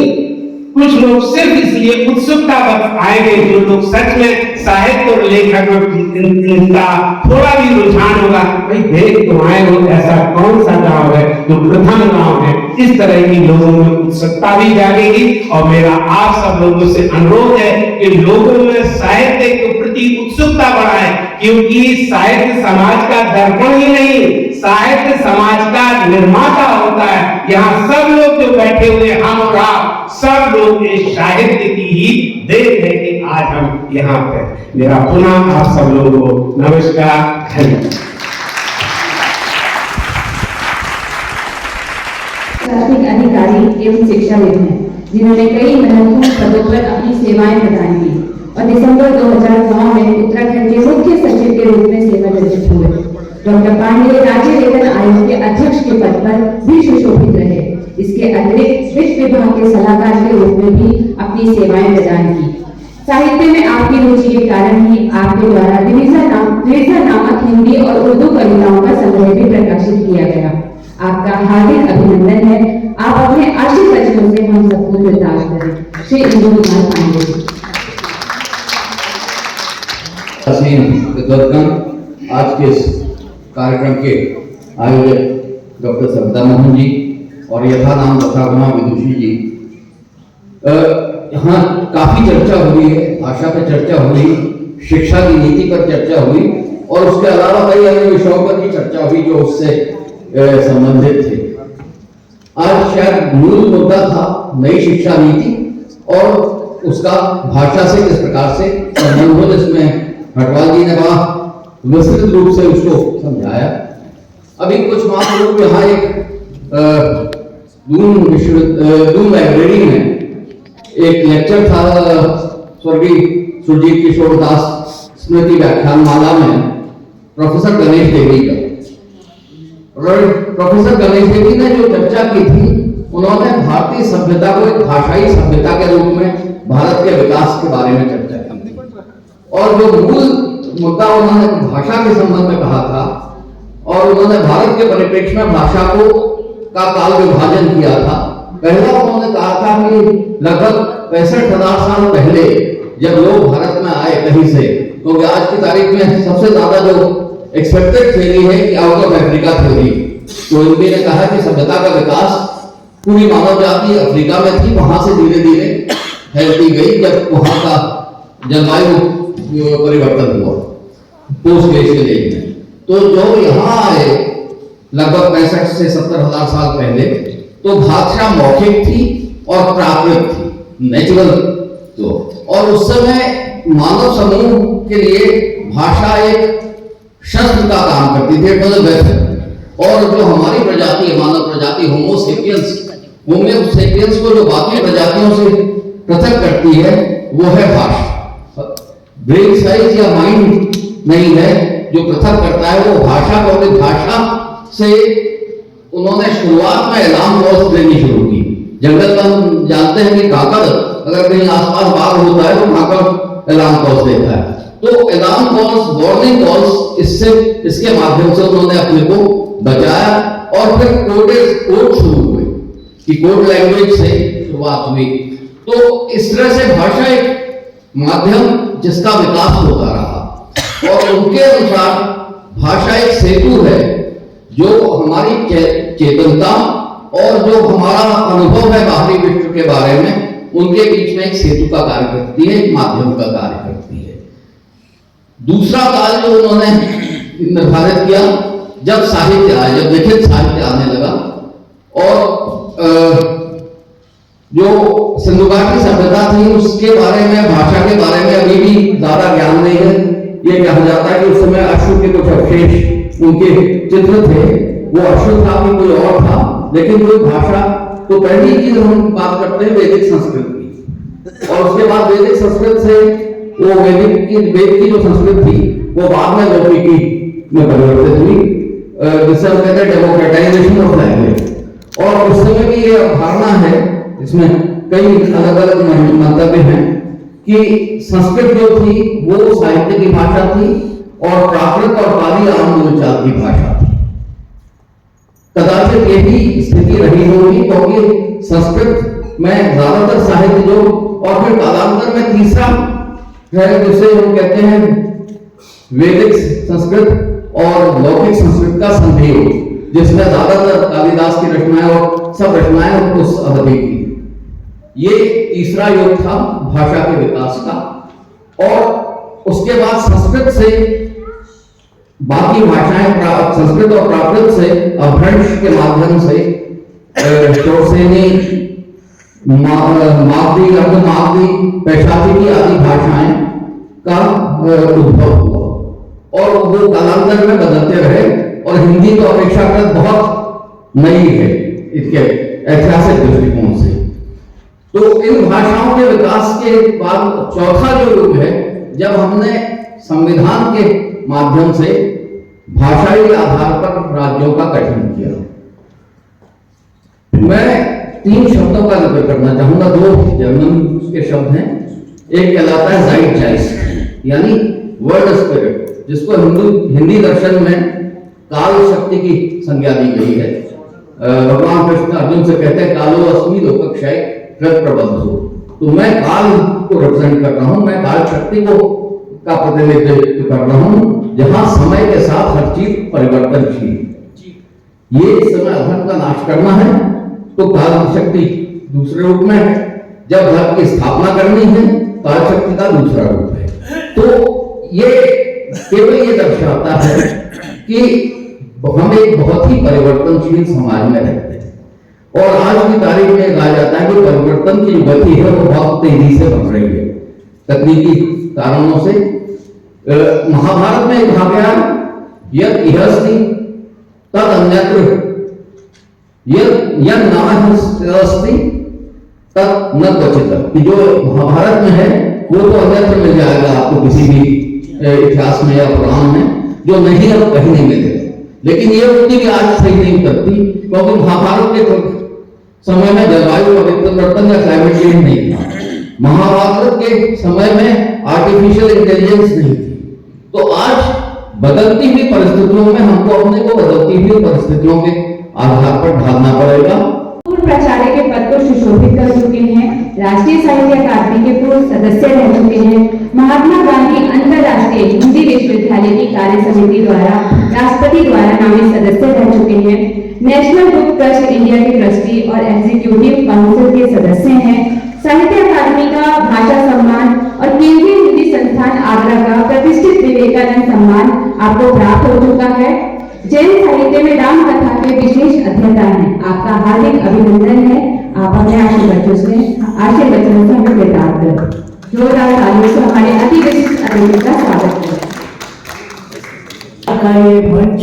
कुछ लोग सिर्फ इसलिए उत्सुकता आएंगे जो लोग सच में साहित्य और लेखक में इनका थोड़ा भी रुझान होगा, भाई देख तो आए हो, ऐसा कौन सा गांव है जो प्रथम गांव है। इस तरह की लोगों में उत्सुकता भी जागेगी। और मेरा आप सब लोगों से अनुरोध है कि लोगों में साहित्य के प्रति उत्सुकता बढ़ाएं, क्योंकि साहित्य समाज का दर्पण ही नहीं, साहित्य समाज का निर्माता होता है। यहाँ सब लोग जो बैठे हुए हम और आप सब लोग इस साहित्य की ही देन है कि आज हम यहाँ पे। मेरा पुनः आप सब लोगों को नमस्कार, धन्यवाद। प्रशासनिक अधिकारी एवं शिक्षाविद हैं जिन्होंने कई महत्वपूर्ण पदों पर अपनी सेवाएं प्रदान की और दिसंबर 2009 में उत्तराखंड के मुख्य सचिव के रूप में सेवानिवृत्त हुए। डॉक्टर पांडे राज्य वेतन आयोग के अध्यक्ष के पद पर भी सुशोभित रहे। इसके अतिरिक्त वित्त विभाग के सलाहकार के रूप में भी अपनी सेवाएं प्रदान की। साहित्य में आपकी रुचि के कारण ही आपके द्वारा द्विजा नामक हिंदी और उर्दू कविताओं का संग्रह भी प्रकाशित किया गया। आपका हार्दिक अभिनंदन है। आप अपने आशीर्वचनों से हम सबको कृतार्थ करें। श्री इंदु कुमार पांडे जी। आज के इस कार्यक्रम के आयोजक डॉक्टर सविता मोहन जी और यथा नाम तथा गुना विदुषी जी, यहाँ काफी चर्चा हुई है, भाषा पर चर्चा हुई, शिक्षा की नीति पर चर्चा हुई और उसके अलावा कई अन्य विषयों पर भी चर्चा हुई जो उससे संबंधित थे। आज शायद मूल मुद्दा था नई शिक्षा नीति और उसका भाषा से किस प्रकार से संबंध हो, जिसमें भटवाल जी ने बड़ा विस्तृत रूप से उसको समझाया। अभी कुछ माह पूर्व यहाँ एक दून लाइब्रेरी में एक लेक्चर था स्वर्गीय सुरजीत किशोर दास स्मृति व्याख्यानमाला में प्रोफेसर गणेश देवी का। प्रोफेसर गणेश देवी ने जो चर्चा की थी, उन्होंने भारतीय सभ्यता को एक भाषाई सभ्यता के रूप में भारत के विकास के बारे में चर्चा की और जो मूल मुद्दा उन्होंने भाषा के संबंध में कहा था और उन्होंने भारत के परिप्रेक्ष्य में भाषा को का काल विभाजन किया था। पहला उन्होंने कहा था कि लगभग 65,000 साल पहले जब लोग भारत में आए कहीं से, क्योंकि आज की तारीख में सबसे ज्यादा जो एक्सपेक्टेड थ्योरी है कि आउट ऑफ अफ्रीका थ्योरी, तो इनके ने कहा कि सभ्यता का विकास पूरी मानव जाति अफ्रीका में थी, वहां से धीरे धीरे फैलती गई जब वहां का जलवायु परिवर्तन हुआ पोस्ट ग्लेशियल एज में। तो जो यहाँ आए लगभग 65 से 70 हजार साल पहले, तो भाषा मौखिक थी और प्राकृत थी, नेचुरल। तो और उस समय मानव समूह के लिए भाषा एक शस्त्र का काम करती थी, वेपन। और जो हमारी प्रजाति है, मानव प्रजाति होमो सेपियंस को जो बाकी प्रजातियों से पृथक करती है वो है भाषा। ब्रेन साइज या माइंड नहीं है जो पृथक करता है, वो भाषा को। अपनी भाषा से उन्होंने शुरुआत में अलार्म कॉल्स देनी शुरू की। जंगल में हम जानते हैं कि काकड़ अगर कहीं आसपास बाघ होता है तो काकड़ अलार्म कॉल्स देता है। तो अलार्म कॉल्स, वार्निंग कॉल्स, इसके माध्यम से उन्होंने अपने को बचाया। और फिर कोड शुरू हुए कि कोड लैंग्वेज से शुरुआत हुई। तो इस तरह से भाषा एक माध्यम जिसका विकास होता रहा। और उनके अनुसार भाषा एक सेतु है जो हमारी चेतनता और जो हमारा अनुभव है बाहरी विश्व के बारे में, उनके बीच में एक सेतु का कार्य करती है, एक माध्यम का कार्य करती है। दूसरा काल जो उन्होंने निर्धारित किया, जब साहित्य आया, जब लिखित साहित्य आने लगा, और जो सिंधु घाटी सभ्यता थी उसके बारे में, भाषा के बारे में अभी भी ज्यादा ज्ञान नहीं है। ये कहा जाता है कि उस समय अश्व के कुछ अवशेष उनके चित्र थे, वो अश्व था कि कोई और था, लेकिन कोई भाषा। तो पहली चीज हम बात करते हैं वैदिक संस्कृत की, और उसके बाद वैदिक संस्कृत से वो वेद की जो संस्कृत थी वो बाद में लौकिकी में परिवर्तित हुई, जिसे हम कहते हैं डेमोक्रेटाइजेशन ऑफ लैंग्वेज। और उस समय की ये अवधारणा है, इसमें कई अलग अलग मंतव्य हैं कि संस्कृत जो थी वो साहित्य की भाषा थी और प्राकृत और पाली आम बोलचाल की भाषा थी। कदाचित यही स्थिति रही होगी, क्योंकि संस्कृत में ज्यादातर साहित्य जो, और फिर कालांतर में तीसरा है जिसे हम कहते हैं वैदिक संस्कृत और लौकिक संस्कृत का संयोग, जिसमें ज्यादातर कालिदास की रचनाएं और सब रचनाएं उस अवधि की। ये तीसरा युग था भाषा के विकास का। और उसके बाद संस्कृत से बाकी भाषाएं, संस्कृत और प्राकृत से अपभ्रंश के माध्यम से शोरसेनी, मागधी, अर्धमागधी, पैशाचिकी आदि भाषाएं का उद्भव हुआ, और वो कालांतर में बदलते रहे। और हिंदी तो अपेक्षाकृत बहुत नई है इसके ऐतिहासिक दृष्टिकोण से। तो इन भाषाओं के विकास के बाद चौथा जो युग है, जब हमने संविधान के माध्यम से भाषाई आधार पर राज्यों का गठन किया। मैं 3 शब्दों का जिक्र करना चाहूंगा, 2 जर्मन के शब्द हैं। एक कहलाता है ज़ाइटज़ाइस्ट, यानी वर्ल्ड स्पिरिट, जिसको हिंदी दर्शन में काल शक्ति की संज्ञा दी गई है। भगवान कृष्ण अर्जुन से कहते हैं कालो अस्मि लोकक्षय कृत प्रबंधो। तो मैं काल को रिप्रेजेंट कर रहा हूं, मैं काल शक्ति को का प्रतिनिधित्व कर रहा हूं, जहां समय के साथ हर चीज परिवर्तनशील। ये समय अधर्म का नाश करना है तो काल शक्ति दूसरे रूप में है, जब धर्म की स्थापना करनी है काल शक्ति का दूसरा रूप है। तो ये केवल ये दर्शाता है कि हम एक बहुत ही परिवर्तनशील समाज में रहते हैं। और आज की तारीख में कहा जाता है कि परिवर्तन की गति है वो बहुत तेजी से बढ़ रही है तकनीकी कारणों से। महाभारत में कहा गया यद इहस्ति तद अन्यत्र, यद नास्ति तद न क्वचित्, कि जो महाभारत में है वो तो अन्यत्र मिल जाएगा आपको किसी भी इतिहास में या पुराण में, जो नहीं है वो कहीं नहीं मिलेगा। लेकिन ये उक्ति भी आज सही नहीं करती, क्योंकि महाभारत के समय में जलवायु परिवर्तन या क्लाइमेट चेंज नहीं था। महाभारत के समय में आर्टिफिशियल इंटेलिजेंस नहीं थी। तो आज बदलती हुई परिस्थितियों में हमको अपने को बदलती हुई परिस्थितियों के आधार पर ढालना पड़ेगा। पूर्व प्राचार्य के पद को सुशोभित कर चुके हैं, राष्ट्रीय साहित्य अकादमी के पूर्व सदस्य रह चुके हैं, महात्मा गांधी अंतरराष्ट्रीय हिंदी विश्वविद्यालय की कार्य समिति द्वारा राष्ट्रपति द्वारा नामित सदस्य रह चुके हैं, नेशनल बुक ट्रस्ट इंडिया के ट्रस्टी और एग्जीक्यूटिव काउंसिल के सदस्य हैं, साहित्य अकादमी का भाषा सम्मान और केंद्रीय हिंदी संस्थान आगरा का प्रतिष्ठित विवेकानंद सम्मान आपको प्राप्त हो चुका है। जैन साहित्य में राम कथा के विशेष अध्येता हैं। आपका हार्दिक अभिनंदन है। आप अपने आशीर्वचनों से हमें बेदार करें। जोरदार तालियों से हमारे अति विशिष्ट अतिथि का स्वागत करें। का ये मंच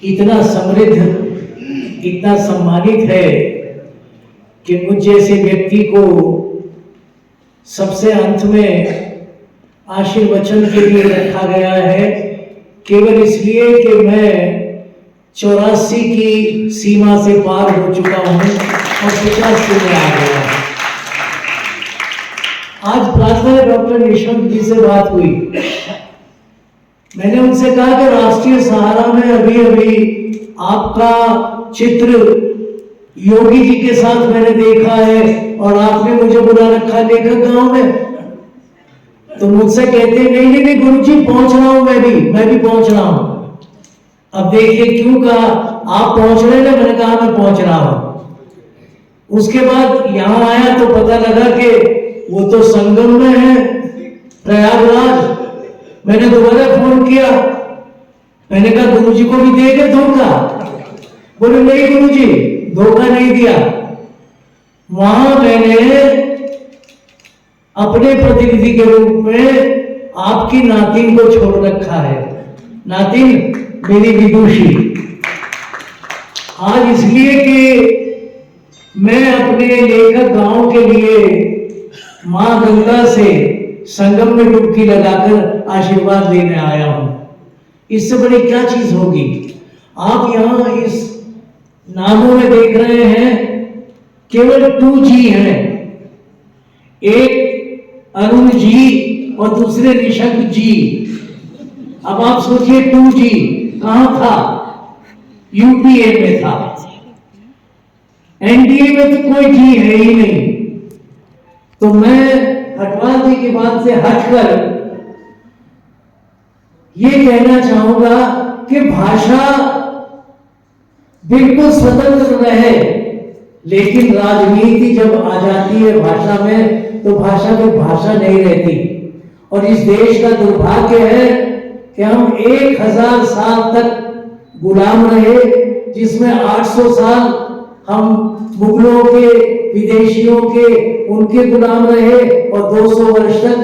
इतना समृद्ध, इतना सम्मानित है कि मुझ जैसे व्यक्ति को सबसे अंत में आशीर्वचन के लिए रखा गया है, केवल इसलिए कि मैं 84 की सीमा से पार हो चुका हूं और 85 में आ गया। आज प्रार्थना में डॉक्टर निशंक जी से बात हुई। मैंने उनसे कहा कि राष्ट्रीय सहारा में अभी अभी आपका चित्र योगी जी के साथ मैंने देखा है और आपने मुझे बुला रखा लेखक गांव में। तो मुझसे कहते नहीं गुरुजी पहुंच रहा हूं, मैं भी पहुंच रहा हूं। अब देखिए क्यों कहा आप पहुंच रहे हैं, मैंने कहा मैं पहुंच रहा हूं। उसके बाद यहां आया तो पता लगा कि वो तो संगम में है, प्रयागराज। मैंने दोबारा फोन किया, मैंने कहा गुरुजी को भी दे गए धोखा। बोले नहीं गुरुजी धोखा नहीं दिया, वहां मैंने अपने प्रतिनिधि के रूप में आपकी नातिन को छोड़ रखा है। नातिन मेरी विदुषी। आज इसलिए कि मैं अपने लेखक गांव के लिए मां गंगा से संगम में डुबकी लगाकर आशीर्वाद लेने आया हूं। इससे बड़ी क्या चीज होगी। आप यहां इस नामों में देख रहे हैं केवल 2G हैं, एक अरुण जी और दूसरे निशंक जी। अब आप सोचिए 2G कहां था, यूपीए में था, एनडीए में तो कोई जी है ही नहीं। तो मैं हटवाल जी की बात से हटकर ये कहना चाहूंगा कि भाषा बिल्कुल स्वतंत्र रहे, लेकिन राजनीति जब आ जाती है भाषा में तो भाषा में भाषा नहीं रहती। और इस देश का दुर्भाग्य है कि हम 1000 साल तक गुलाम रहे, जिसमें 800 साल हम मुगलों के, विदेशियों के, उनके गुलाम रहे और 200 वर्ष तक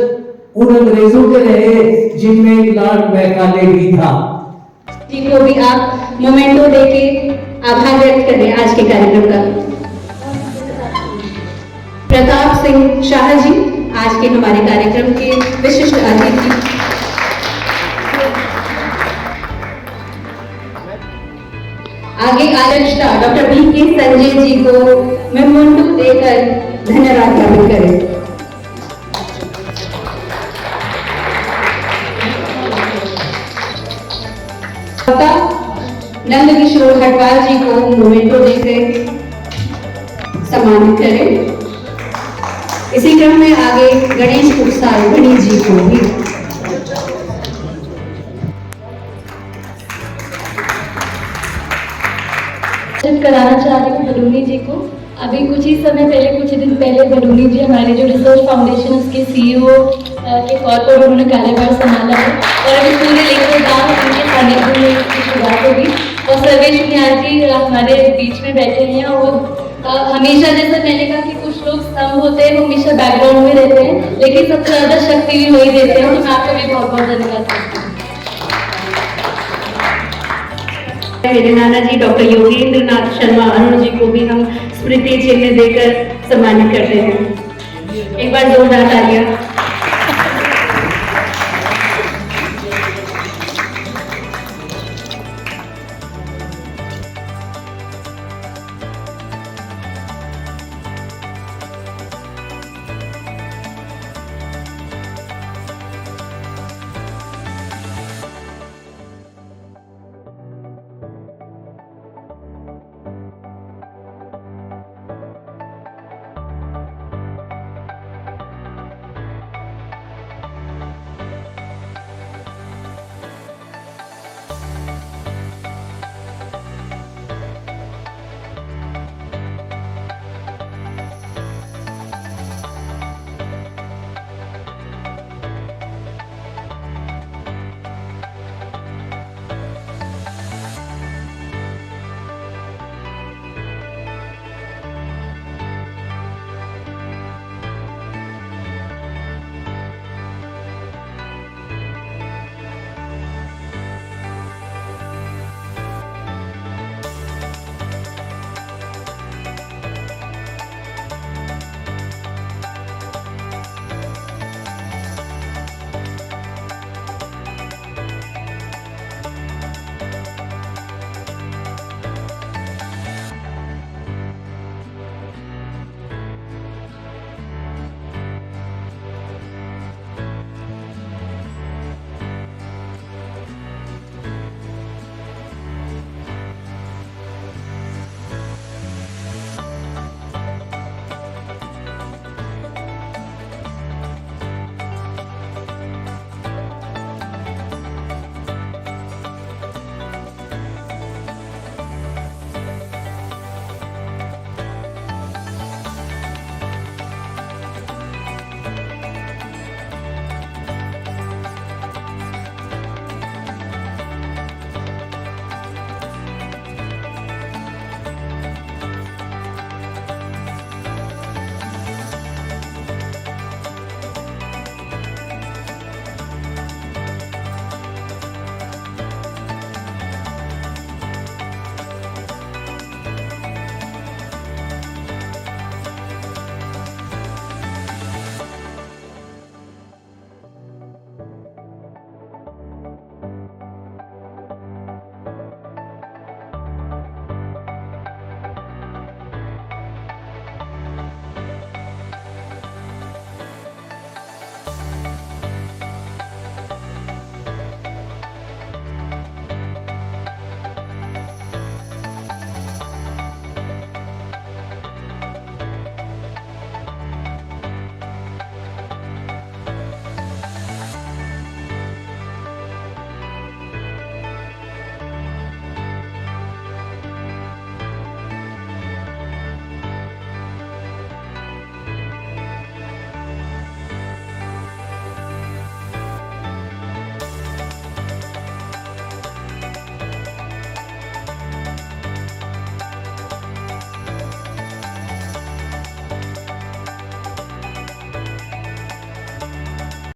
उन अंग्रेजों के रहे जिनमें लॉर्ड मैकाले भी था। जी को भी आप मोमेंटो देके आभार व्यक्त करें आज के कार्यक्रम का। प्रताप सिंह शाह जी आज के हमारे कार्यक्रम के विशिष्ट अतिथि। आगे आरक्षता डॉक्टर BK संजय जी को मेमोंटो देकर धन्यवाद ज्ञापित करें। नंद किशोर हटवाल जी को मोमेंटो देकर सम्मानित करें। इसी क्रम में आगे गणेश कुसाल गणेश जी को भी कराना चाह रही हूँ बलूनी जी को। अभी कुछ ही समय पहले, कुछ दिन पहले बलूनी जी हमारे जो रिसर्च फाउंडेशन उसके CEO के तौर पर उन्होंने कार्यभार संभाला है और अभी पूरे लेकर गाँव उनके सानिध्य में इसकी शुरुआत होगी। और सर्वेश निहार हमारे बीच में बैठे हैं और हमेशा जैसा मैंने कहा कि कुछ लोग स्तंभ होते हैं, वो हमेशा बैकग्राउंड में रहते हैं, लेकिन सबसे ज्यादा शक्ति भी वही देते हैं। तो मैं आपको भी बहुत बहुत धन्यवाद करती हूँ। मेरे नाना जी डॉक्टर योगेंद्र नाथ शर्मा अरुण जी को भी हम स्मृति चिन्ह देकर सम्मानित करते हैं। एक बार जोरदार तालियां।